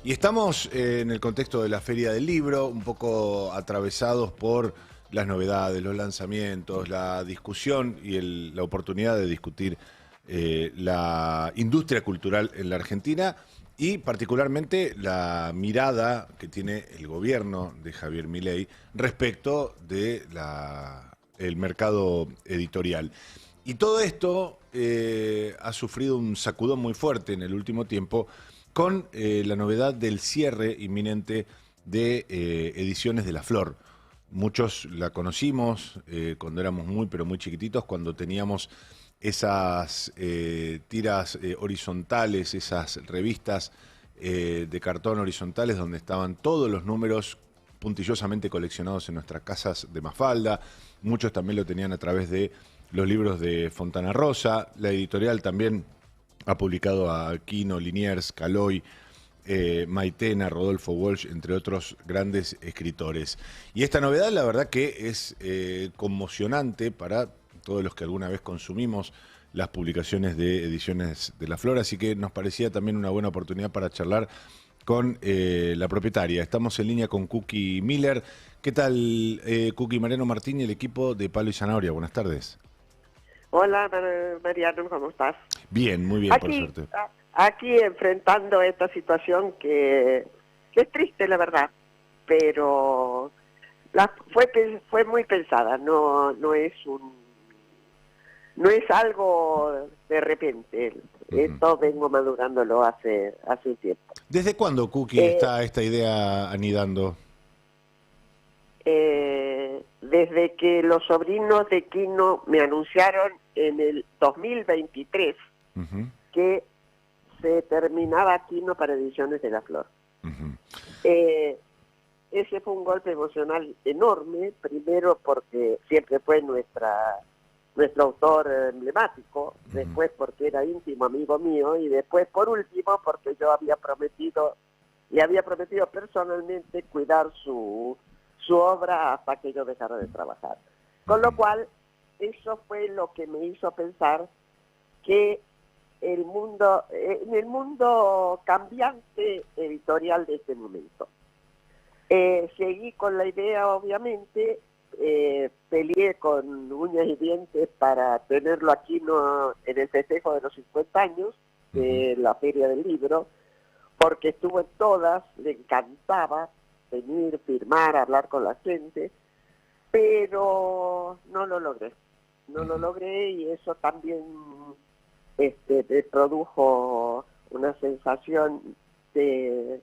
Y estamos en el contexto de la Feria del Libro, un poco atravesados por las novedades, los lanzamientos, la discusión y la oportunidad de discutir la industria cultural en la Argentina y particularmente la mirada que tiene el gobierno de Javier Milei respecto de el mercado editorial. Y todo esto ha sufrido un sacudón muy fuerte en el último tiempo con la novedad del cierre inminente de Ediciones de la Flor. Muchos la conocimos cuando éramos muy, pero muy chiquititos, cuando teníamos esas tiras horizontales, esas revistas de cartón horizontales donde estaban todos los números puntillosamente coleccionados en nuestras casas de Mafalda. Muchos también lo tenían a través de los libros de Fontana Rosa. La editorial también ha publicado a Quino, Liniers, Caloi, Maitena, Rodolfo Walsh, entre otros grandes escritores. Y esta novedad, la verdad que es conmocionante para todos los que alguna vez consumimos las publicaciones de Ediciones de la Flor, así que nos parecía también una buena oportunidad para charlar con la propietaria. Estamos en línea con Cookie Miller. ¿Qué tal, Cookie? Mariano Martín y el equipo de Palo y Zanahoria. Buenas tardes. Hola, Mariano, ¿cómo estás? Bien, muy bien, por suerte. Aquí enfrentando esta situación que es triste, la verdad, pero fue muy pensada, no es algo de repente. Esto vengo madurándolo hace un tiempo. ¿Desde cuándo, Cookie, está esta idea anidando? Desde que los sobrinos de Quino me anunciaron en el 2023 que se terminaba Quino para Ediciones de la Flor. Ese fue un golpe emocional enorme, primero porque siempre fue nuestro autor emblemático, después porque era íntimo amigo mío y después, por último, porque yo le había prometido personalmente cuidar su obra hasta que yo dejara de trabajar. Con lo cual, eso fue lo que me hizo pensar que en el mundo cambiante editorial de este momento. Seguí con la idea, obviamente, peleé con uñas y dientes para tenerlo aquí en el festejo de los 50 años de la Feria del Libro, porque estuvo en todas, le encantaba venir, firmar, hablar con la gente, pero no lo logré. No lo logré y eso también me produjo una sensación de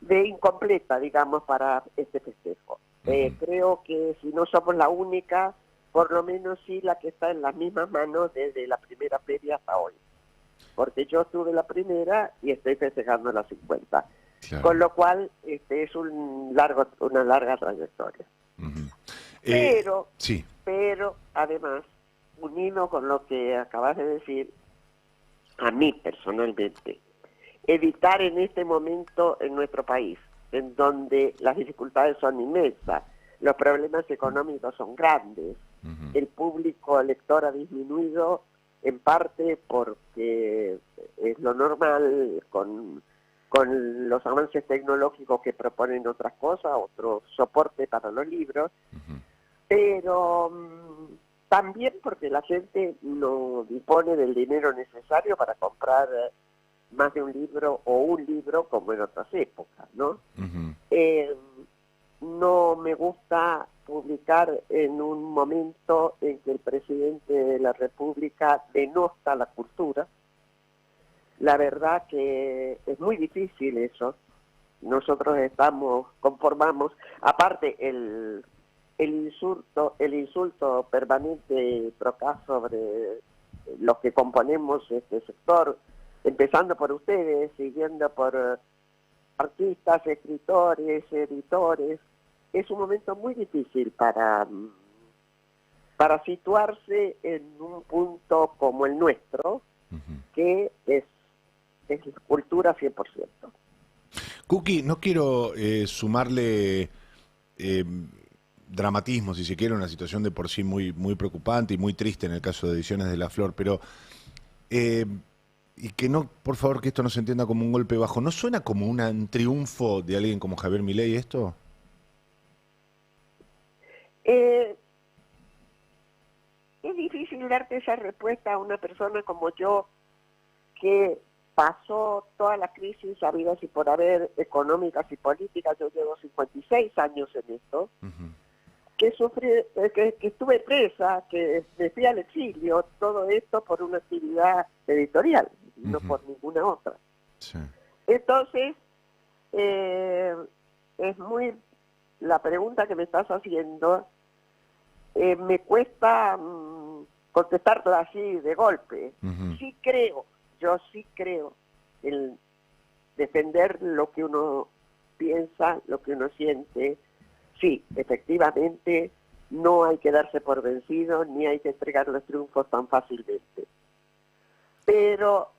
incompleta, digamos, para este festejo. Creo que si no somos la única, por lo menos sí la que está en las mismas manos desde la primera feria hasta hoy. Porque yo tuve la primera y estoy festejando la 50. Claro. Con lo cual es una larga trayectoria. Pero además, unido con lo que acabas de decir, a mí personalmente, evitar en este momento en nuestro país, en donde las dificultades son inmensas, los problemas económicos son grandes, el público lector ha disminuido en parte porque es lo normal con los avances tecnológicos que proponen otras cosas, otro soporte para los libros, pero también porque la gente no dispone del dinero necesario para comprar más de un libro o un libro como en otras épocas, ¿no? No me gusta publicar en un momento en que el presidente de la República denosta la cultura. La verdad que es muy difícil eso. Nosotros conformamos, aparte el insulto permanente procas sobre los que componemos este sector, empezando por ustedes, siguiendo por artistas, escritores, editores. Es un momento muy difícil para situarse en un punto como el nuestro, que es cultura 100%. Cookie, no quiero sumarle dramatismo, si se quiere, una situación de por sí muy, muy preocupante y muy triste en el caso de Ediciones de la Flor, pero y que no, por favor, que esto no se entienda como un golpe bajo, ¿no suena como un triunfo de alguien como Javier Milei esto? Eh, es difícil darte esa respuesta a una persona como yo, que pasó toda la crisis habidas y por haber, económicas y políticas. Yo llevo 56 años en esto, que sufrí, que estuve presa, que me fui al exilio, todo esto por una actividad editorial, no por ninguna otra. Sí. Entonces, es muy, la pregunta que me estás haciendo, me cuesta contestarla así de golpe. Sí creo, yo sí creo en defender lo que uno piensa, lo que uno siente. Sí, efectivamente, no hay que darse por vencido, ni hay que entregar los triunfos tan fácilmente. Pero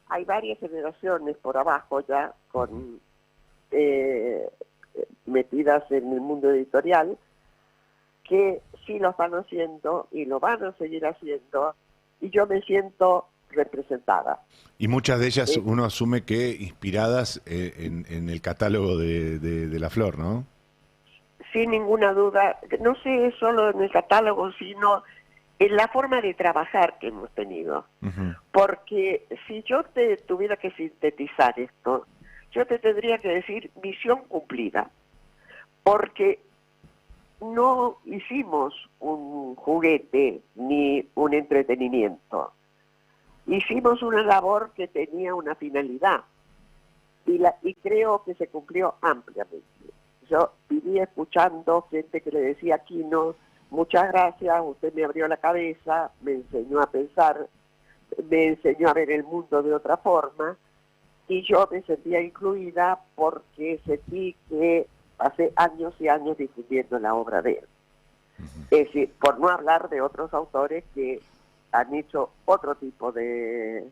hay varias generaciones por abajo ya con metidas en el mundo editorial, que sí lo están haciendo y lo van a seguir haciendo, y yo me siento representada. Y muchas de ellas uno asume que inspiradas en el catálogo de La Flor, ¿no? Sin ninguna duda, no sé solo en el catálogo, sino en la forma de trabajar que hemos tenido. Porque si yo te tuviera que sintetizar esto, yo te tendría que decir misión cumplida. Porque no hicimos un juguete ni un entretenimiento. Hicimos una labor que tenía una finalidad y creo que se cumplió ampliamente. Yo viví escuchando gente que le decía a Quino, muchas gracias, usted me abrió la cabeza, me enseñó a pensar, me enseñó a ver el mundo de otra forma, y yo me sentía incluida porque sentí que pasé años y años difundiendo la obra de él. Es decir, por no hablar de otros autores que han hecho otro tipo de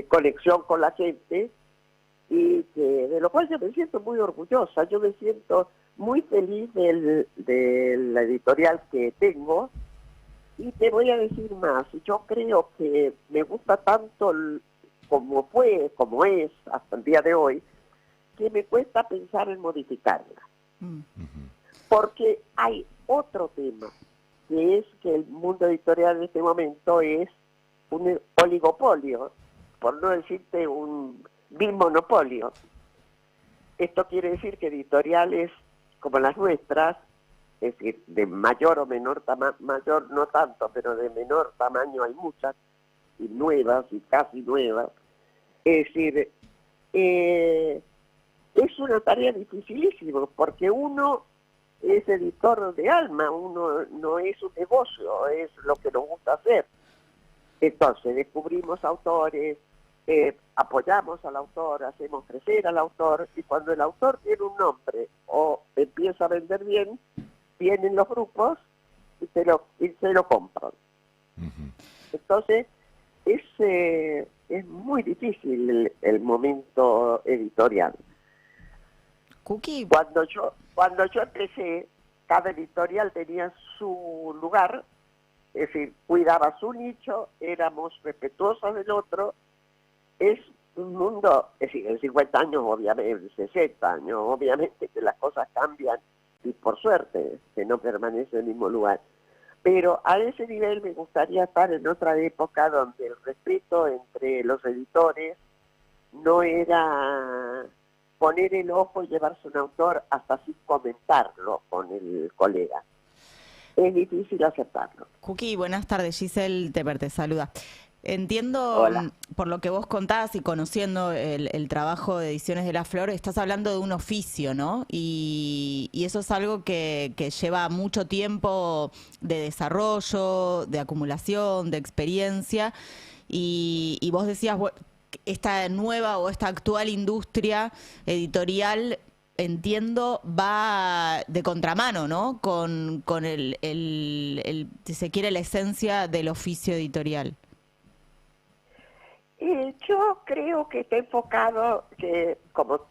conexión con la gente, y que de lo cual yo me siento muy orgullosa. Yo me siento muy feliz de la editorial que tengo, y te voy a decir más. Yo creo que me gusta tanto como fue, como es hasta el día de hoy, que me cuesta pensar en modificarla. Porque hay otro tema, que es que el mundo editorial en este momento es un oligopolio, por no decirte un bimonopolio. Esto quiere decir que editoriales como las nuestras, es decir, de mayor o menor tamaño, mayor no tanto, pero de menor tamaño hay muchas, y nuevas, y casi nuevas. Es decir, es una tarea dificilísima, porque uno es editor de alma, uno no es un negocio, es lo que nos gusta hacer. Entonces, descubrimos autores, apoyamos al autor, hacemos crecer al autor, y cuando el autor tiene un nombre o empieza a vender bien, vienen los grupos y se lo compran. Entonces, es muy difícil el momento editorial. Cookie. Cuando yo empecé, cada editorial tenía su lugar, es decir, cuidaba su nicho, éramos respetuosos del otro. Es un mundo, es decir, en 50 años, obviamente, en 60 años, obviamente que las cosas cambian, y por suerte que no permanece en el mismo lugar. Pero a ese nivel me gustaría estar en otra época donde el respeto entre los editores no era poner el ojo y llevarse un autor hasta sin comentarlo con el colega. Es difícil aceptarlo. Cookie, buenas tardes. Giselle Teper te saluda. Entiendo, Hola. por lo que vos contás y conociendo el trabajo de Ediciones de La Flor, estás hablando de un oficio, ¿no? Y eso es algo que lleva mucho tiempo de desarrollo, de acumulación, de experiencia. Y vos decías, esta nueva o esta actual industria editorial, entiendo, va de contramano, ¿no? Con si se quiere, la esencia del oficio editorial. Yo creo que está enfocado, que como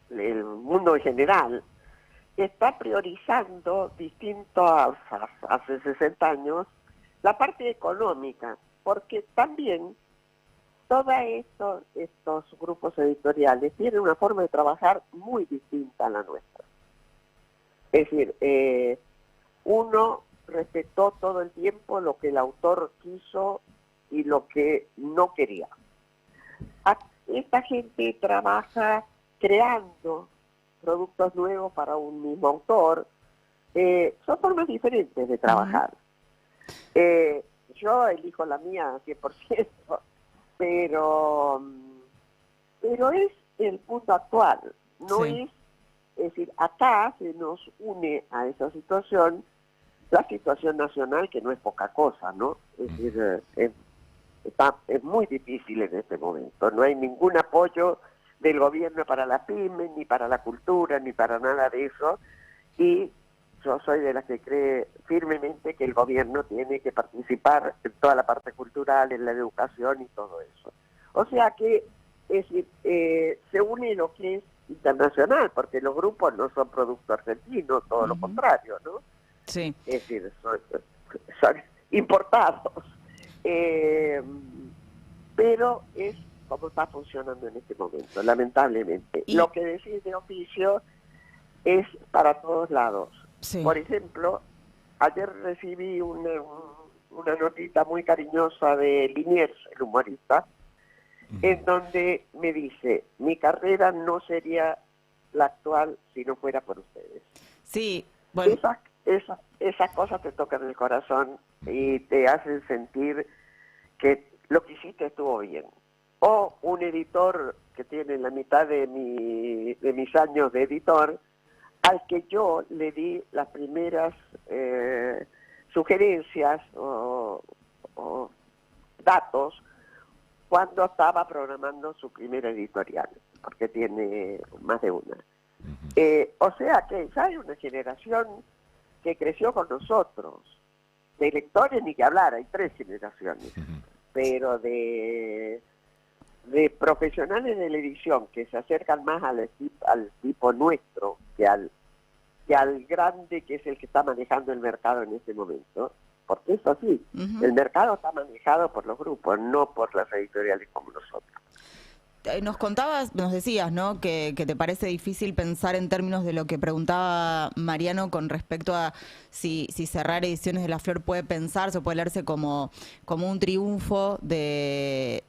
el mundo en general, está priorizando distinto a hace 60 años la parte económica, porque también todos estos grupos editoriales tienen una forma de trabajar muy distinta a la nuestra. Es decir, uno respetó todo el tiempo lo que el autor quiso y lo que no quería. Esta gente trabaja creando productos nuevos para un mismo autor. Son formas diferentes de trabajar. Yo elijo la mía 100%, pero es el punto actual. No Sí. es decir, acá se nos une a esa situación la situación nacional, que no es poca cosa, ¿no? Es decir, es muy difícil en este momento. No hay ningún apoyo del gobierno para la pyme, ni para la cultura, ni para nada de eso. Y yo soy de las que cree firmemente que el gobierno tiene que participar en toda la parte cultural, en la educación y todo eso. O sea que, es decir, se une lo que es internacional, porque los grupos no son producto argentino, todo lo contrario, ¿no? Sí. Es decir, son importados. Pero es como está funcionando en este momento, lamentablemente. Y... Lo que decís de oficio es para todos lados. Sí. Por ejemplo, ayer recibí una notita muy cariñosa de Liniers, el humorista, en donde me dice, mi carrera no sería la actual si no fuera por ustedes. Sí, bueno. Esas cosas te tocan el corazón y te hacen sentir que lo que hiciste estuvo bien. O un editor que tiene la mitad de mis años de editor, al que yo le di las primeras sugerencias o datos cuando estaba programando su primera editorial, porque tiene más de una. O sea que ya hay una generación que creció con nosotros, de lectores ni que hablar, hay 3 generaciones, pero de profesionales de la edición que se acercan más al tipo nuestro que al grande, que es el que está manejando el mercado en este momento, porque es así, el mercado está manejado por los grupos, no por las editoriales como nosotros. Nos contabas, nos decías, ¿no? Que te parece difícil pensar en términos de lo que preguntaba Mariano con respecto a si cerrar Ediciones de la Flor puede pensarse o puede leerse como un triunfo de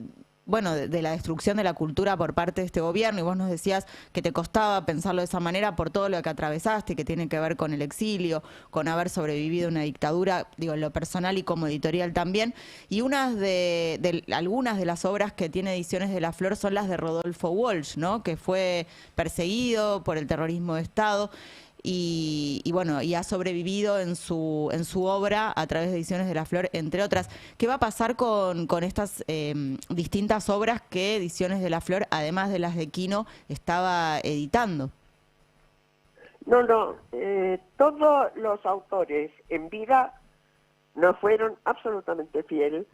la destrucción de la cultura por parte de este gobierno, y vos nos decías que te costaba pensarlo de esa manera por todo lo que atravesaste, que tiene que ver con el exilio, con haber sobrevivido a una dictadura, digo, en lo personal y como editorial también. Y algunas de las obras que tiene Ediciones de la Flor son las de Rodolfo Walsh, ¿no? Que fue perseguido por el terrorismo de Estado. Y bueno, y ha sobrevivido en su obra a través de Ediciones de la Flor, entre otras. ¿Qué va a pasar con estas distintas obras que Ediciones de la Flor, además de las de Quino, estaba editando? No, todos los autores en vida nos fueron absolutamente fieles.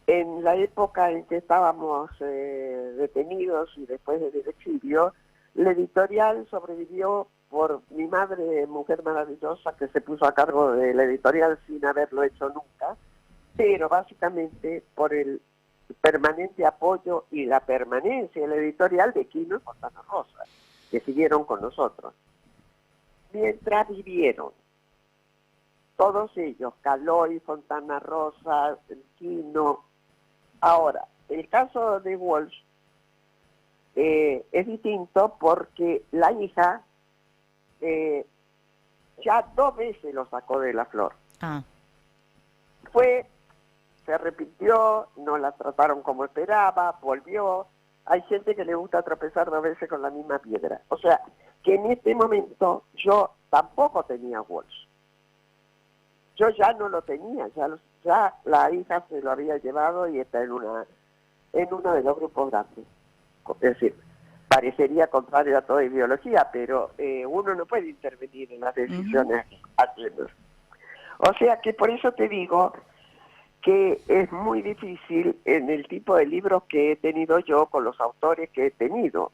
En la época en que estábamos detenidos y después del exilio, la editorial sobrevivió por mi madre, mujer maravillosa, que se puso a cargo de la editorial sin haberlo hecho nunca, pero básicamente por el permanente apoyo y la permanencia en la editorial de Quino y Fontana Rosa, que siguieron con nosotros. Mientras vivieron todos ellos, Caloi, Fontana Rosa, Quino. Ahora, el caso de Walsh es distinto porque la hija ya 2 veces lo sacó de la Flor. Se arrepintió, no la trataron como esperaba, volvió. Hay gente que le gusta tropezar 2 veces con la misma piedra. O sea, que en este momento yo tampoco tenía Walsh. Yo ya no lo tenía, ya la hija se lo había llevado y está en uno de los grupos grandes. Es decir, parecería contrario a toda ideología, pero uno no puede intervenir en las decisiones ajenas. O sea que por eso te digo que es muy difícil en el tipo de libros que he tenido yo, con los autores que he tenido.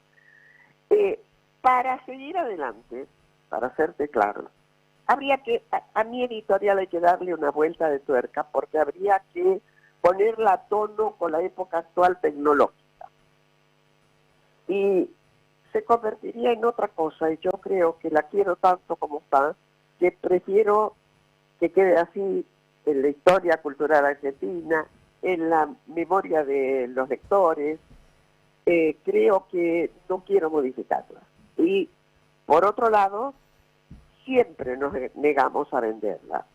Para seguir adelante, para hacerte claro, habría que, a mi editorial hay que darle una vuelta de tuerca, porque habría que ponerla a tono con la época actual tecnológica. Y se convertiría en otra cosa, y yo creo que la quiero tanto como está, que prefiero que quede así en la historia cultural argentina, en la memoria de los lectores. Creo que no quiero modificarla. Y por otro lado, siempre nos negamos a venderla.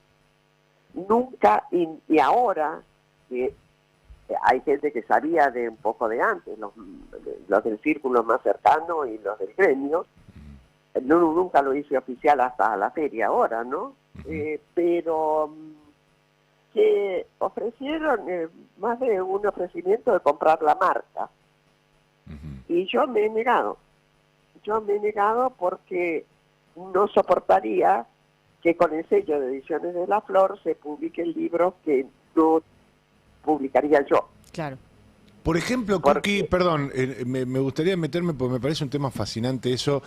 Nunca, y ahora que hay gente que sabía de un poco de antes, los del círculo más cercano y los del gremio, nunca lo hice oficial hasta la feria ahora, ¿no? Pero que ofrecieron más de un ofrecimiento de comprar la marca. Y yo me he negado. Yo me he negado porque no soportaría que con el sello de Ediciones de la Flor se publiquen libros que no publicaría yo. Claro. Por ejemplo, Cookie, perdón, me gustaría meterme porque me parece un tema fascinante eso.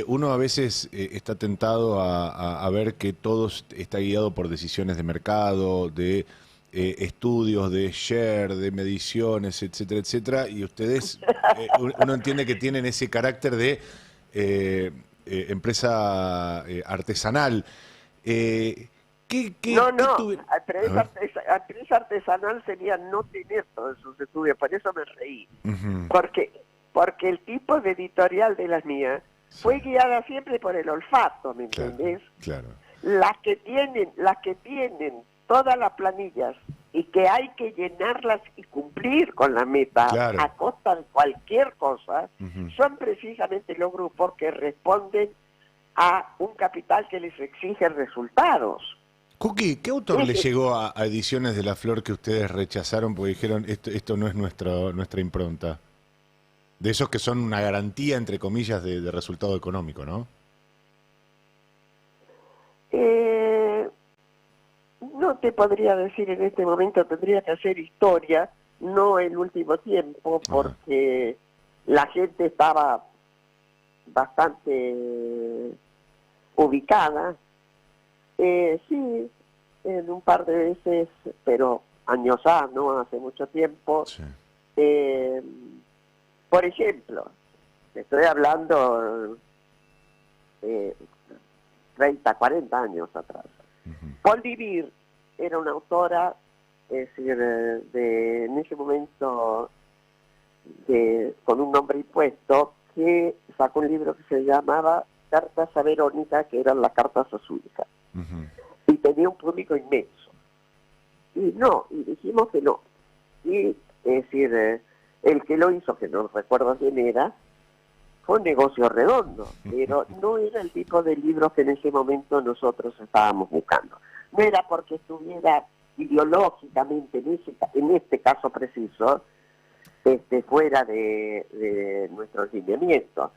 Uno a veces está tentado a ver que todo está guiado por decisiones de mercado, de estudios, de share, de mediciones, etcétera, etcétera, y ustedes, uno entiende que tienen ese carácter de empresa artesanal. Empresa artesanal sería no tener todos esos estudios, por eso me reí. Porque el tipo de editorial de las mías fue guiada siempre por el olfato, ¿me entendés? Claro. Las que tienen todas las planillas y que hay que llenarlas y cumplir con la meta a costa de cualquier cosa, son precisamente los grupos que responden a un capital que les exige resultados. Cookie, ¿qué autor le llegó a Ediciones de la Flor que ustedes rechazaron porque dijeron esto no es nuestra impronta? De esos que son una garantía, entre comillas, de resultado económico, ¿no? No te podría decir en este momento, tendría que hacer historia, no el último tiempo, porque la gente estaba bastante ubicada. Sí, en un par de veces, pero años no hace mucho tiempo. Sí. Por ejemplo, estoy hablando de 30, 40 años atrás. Paul Divir era una autora, es decir, en ese momento con un nombre impuesto, que sacó un libro que se llamaba Cartas a Verónica, que eran las cartas a su hija. Y tenía un público inmenso. Y dijimos que no. Y es decir, el que lo hizo, que no recuerdo quién era, fue un negocio redondo, pero no era el tipo de libros que en ese momento nosotros estábamos buscando. No era porque estuviera ideológicamente, en este caso preciso, fuera de nuestro lineamiento,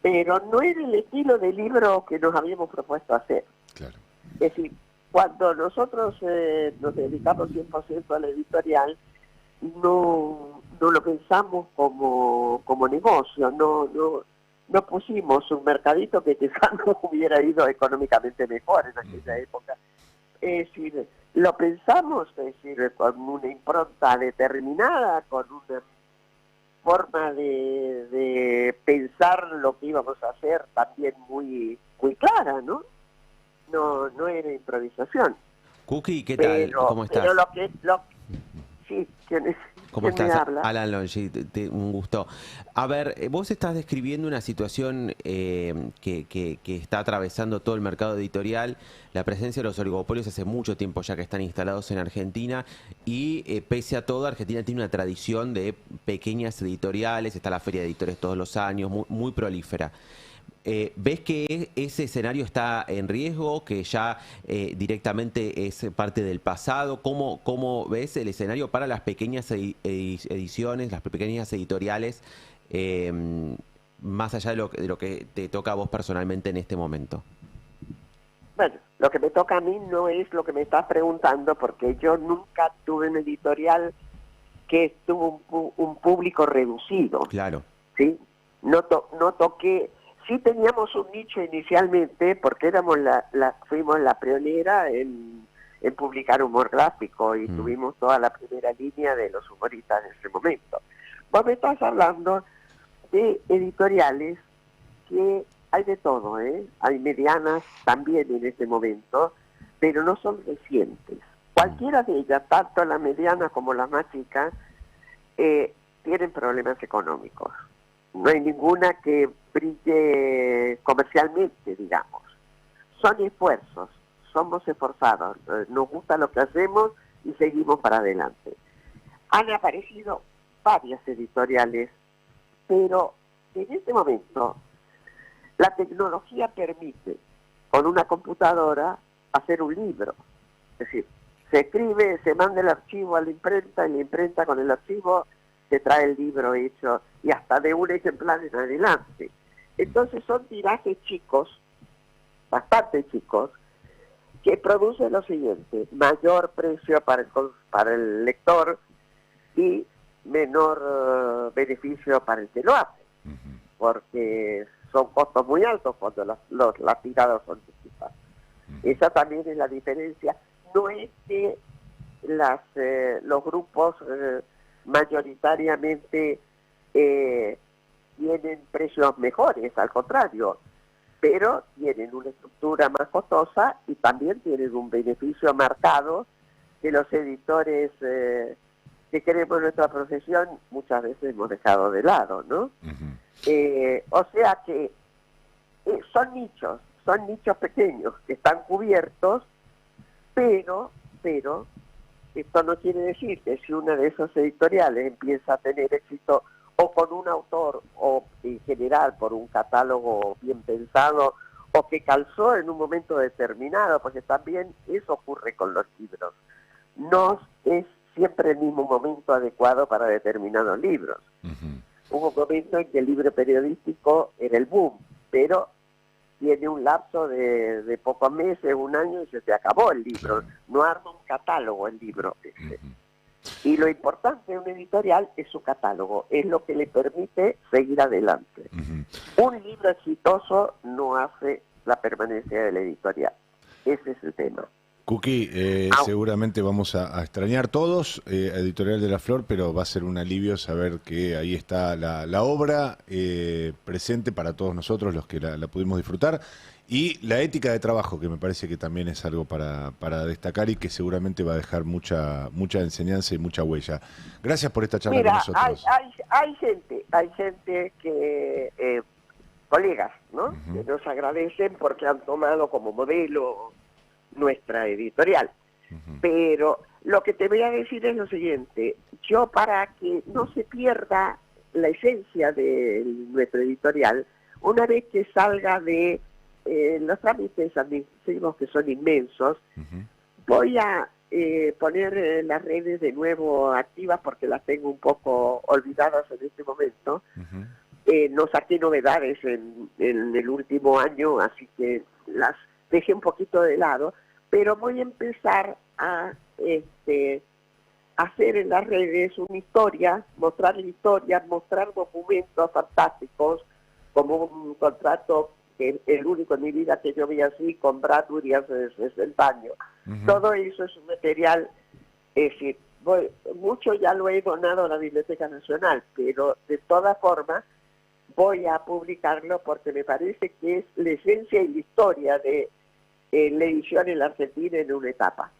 pero no era el estilo de libro que nos habíamos propuesto hacer. Claro. Es decir, cuando nosotros nos dedicamos 100% a la editorial, no lo pensamos como negocio, no pusimos un mercadito que quizás no hubiera ido económicamente mejor en aquella época. Es decir, lo pensamos, es decir, con una impronta determinada, con una forma de pensar lo que íbamos a hacer también muy clara, ¿no? No era improvisación. Cookie, ¿qué tal? ¿Cómo estás? Pero sí, ¿Cómo ¿quién estás? me habla? Alan Longi, un gusto. A ver, vos estás describiendo una situación que está atravesando todo el mercado editorial, la presencia de los oligopolios hace mucho tiempo ya que están instalados en Argentina y pese a todo, Argentina tiene una tradición de pequeñas editoriales, está la Feria de Editores todos los años, muy prolífera. ¿Ves que ese escenario está en riesgo, que ya directamente es parte del pasado? ¿Cómo ves el escenario para las pequeñas ediciones, las pequeñas editoriales, más allá de lo que te toca a vos personalmente en este momento? Bueno, lo que me toca a mí no es lo que me estás preguntando, porque yo nunca tuve un editorial que tuvo un público reducido. Claro. ¿Sí? No toqué... Sí teníamos un nicho inicialmente, porque fuimos la pionera en en publicar humor gráfico y tuvimos toda la primera línea de los humoristas en ese momento. Vos me estás hablando de editoriales que hay de todo, ¿eh? Hay medianas también en este momento, pero no son recientes. Cualquiera de ellas, tanto la mediana como la más chica, tienen problemas económicos. No hay ninguna que brille comercialmente, digamos. Son esfuerzos, somos esforzados, nos gusta lo que hacemos y seguimos para adelante. Han aparecido varias editoriales, pero en este momento la tecnología permite con una computadora hacer un libro. Es decir, se escribe, se manda el archivo a la imprenta y la imprenta con el archivo se trae el libro hecho y hasta de un ejemplar en adelante. Entonces son tirajes chicos, bastante chicos, que producen lo siguiente: mayor precio para el lector y menor beneficio para el que lo hace, porque son costos muy altos cuando las tiradas son chiquitas. Esa también es la diferencia. No es que los grupos mayoritariamente tienen precios mejores, al contrario, pero tienen una estructura más costosa y también tienen un beneficio marcado que los editores que queremos nuestra profesión muchas veces hemos dejado de lado, ¿no? O sea que son nichos pequeños que están cubiertos, pero esto no quiere decir que si una de esas editoriales empieza a tener éxito o con un autor o en general por un catálogo bien pensado o que calzó en un momento determinado, porque también eso ocurre con los libros. No es siempre el mismo momento adecuado para determinados libros. Hubo un momento en que el libro periodístico era el boom, pero tiene un lapso de pocos meses, un año y se te acabó el libro. No arma un catálogo el libro ese. Y lo importante de un editorial es su catálogo, es lo que le permite seguir adelante. Un libro exitoso no hace la permanencia del editorial. Ese es el tema. Cookie, seguramente vamos a extrañar todos a Editorial de la Flor, pero va a ser un alivio saber que ahí está la obra presente para todos nosotros, los que la pudimos disfrutar, y la ética de trabajo, que me parece que también es algo para destacar y que seguramente va a dejar mucha enseñanza y mucha huella. Gracias por esta charla con nosotros. Hay gente que, colegas, ¿no? Que nos agradecen porque han tomado como modelo nuestra editorial. Pero lo que te voy a decir es lo siguiente: yo, para que no se pierda la esencia de nuestra editorial, una vez que salga de los trámites administrativos, que son inmensos, voy a poner las redes de nuevo activas porque las tengo un poco olvidadas en este momento. No saqué novedades en el último año, así que las dejé un poquito de lado, pero voy a empezar a hacer en las redes una historia, mostrar documentos fantásticos, como un contrato que el único en mi vida que yo vi así con Bradbury hace 60 años. Todo eso es un material, es decir, mucho ya lo he donado a la Biblioteca Nacional, pero de todas formas voy a publicarlo porque me parece que es la esencia y la historia de la edición en la Argentina en una etapa.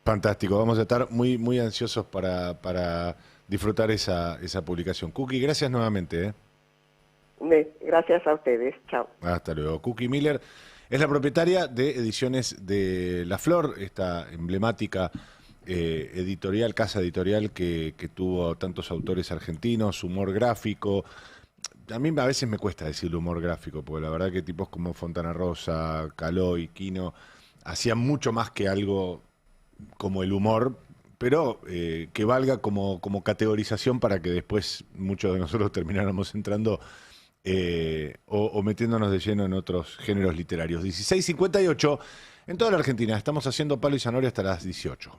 Fantástico, vamos a estar muy ansiosos para disfrutar esa publicación. Cookie, gracias nuevamente. Gracias a ustedes, chao. Hasta luego. Cookie Miller es la propietaria de Ediciones de La Flor, esta emblemática editorial, casa editorial que tuvo tantos autores argentinos, humor gráfico. A mí a veces me cuesta decir humor gráfico, porque la verdad que tipos como Fontana Rosa, Caló y Quino hacían mucho más que algo como el humor, pero que valga como categorización para que después muchos de nosotros termináramos entrando o metiéndonos de lleno en otros géneros literarios. 16:58 en toda la Argentina. Estamos haciendo Palo y Zanahoria hasta las 18.